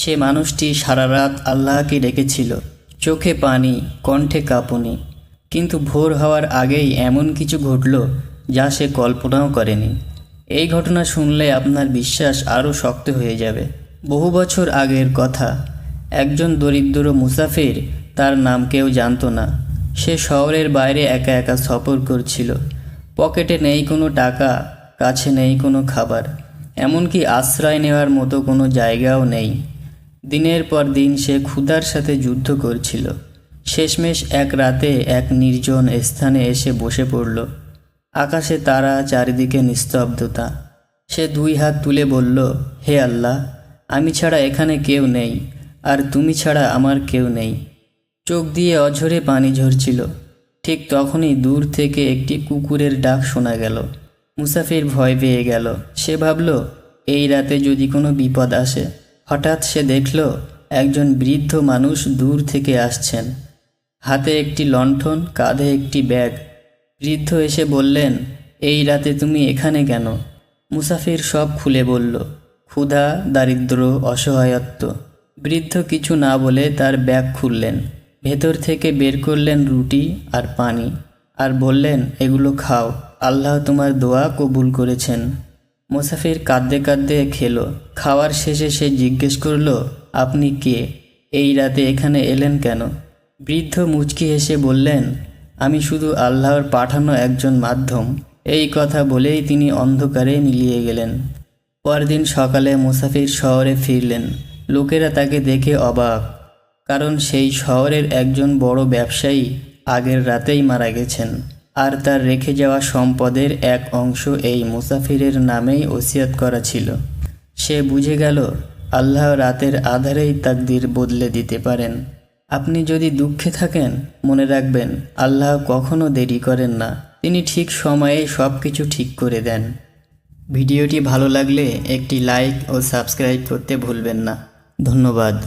সে মানুষটি সারা রাত আল্লাহকে ডেকেছিল, চোখে পানি, কণ্ঠে কাঁপুনি। কিন্তু ভোর হওয়ার আগেই এমন কিছু ঘটল যা সে কল্পনাও করেনি। এই ঘটনা শুনলে আপনার বিশ্বাস আরও শক্ত হয়ে যাবে। বহু বছর আগের কথা। একজন দরিদ্র মুসাফির, তার নাম কেউ জানতো না। সে শহরের বাইরে একা একা সফর করছিল। পকেটে নেই কোনো টাকা, কাছে নেই কোনো খাবার, এমনকি আশ্রয় নেওয়ার মতো কোনো জায়গাও নেই। দিনের পর দিন সে ক্ষুধার সাথে যুদ্ধ করছিল। শেষমেশ এক রাতে এক নির্জন স্থানে এসে বসে পড়ল। আকাশে তারা, চারিদিকে নিস্তব্ধতা। সে দুই হাত তুলে বলল, হে আল্লাহ, আমি ছাড়া এখানে কেউ নেই, আর তুমি ছাড়া আমার কেউ নেই। চোখ দিয়ে অঝরে পানি ঝরছিল। ঠিক তখনই দূর থেকে একটি কুকুরের ডাক শোনা গেল। মুসাফির ভয় পেয়ে গেল। সে ভাবল, এই রাতে যদি কোনো বিপদ আসে। হঠাৎ সে দেখল একজন বৃদ্ধ মানুষ দূর থেকে আসছেন। হাতে একটি লণ্ঠন, কাঁধে একটি ব্যাগ। বৃদ্ধ এসে বললেন, এই রাতে তুমি এখানে কেন? মুসাফির সব খুলে বলল, ক্ষুধা, দারিদ্র্য, অসহায়ত্ব। বৃদ্ধ কিছু না বলে তার ব্যাগ খুললেন। ভেতর থেকে বের করলেন রুটি আর পানি, আর বললেন, এগুলো খাও, আল্লাহ তোমার দোয়া কবুল করেছেন। মুসাফির কাঁদতে কাঁদতে খেলো। খাওয়ার শেষে সে জিজ্ঞেস করল, আপনি কে? এই রাতে এখানে এলেন কেন? বৃদ্ধ মুচকি হেসে বললেন, আমি শুধু আল্লাহর পাঠানো একজন মাধ্যম। এই কথা বলেই তিনি অন্ধকারে মিলিয়ে গেলেন। পরদিন সকালে মুসাফির শহরে ফিরলেন। লোকেরা তাকে দেখে অবাক, কারণ সেই শহরের একজন বড় ব্যবসায়ী আগের রাতেই মারা গেছেন, আর তার রেখে যাওয়া সম্পদের এক অংশ এই মুসাফিরের নামেই ওসিয়ত করা ছিল। সে বুঝে গেল, আল্লাহ রাতের আধারেই তাকদির বদলে দিতে পারেন। আপনি যদি দুঃখে থাকেন, মনে রাখবেন, আল্লাহ কখনো দেরি করেন না। তিনি ঠিক সময়ে সব কিছু ঠিক করে দেন। ভিডিওটি ভালো লাগলে একটি লাইক ও সাবস্ক্রাইব করতে ভুলবেন না। ধন্যবাদ।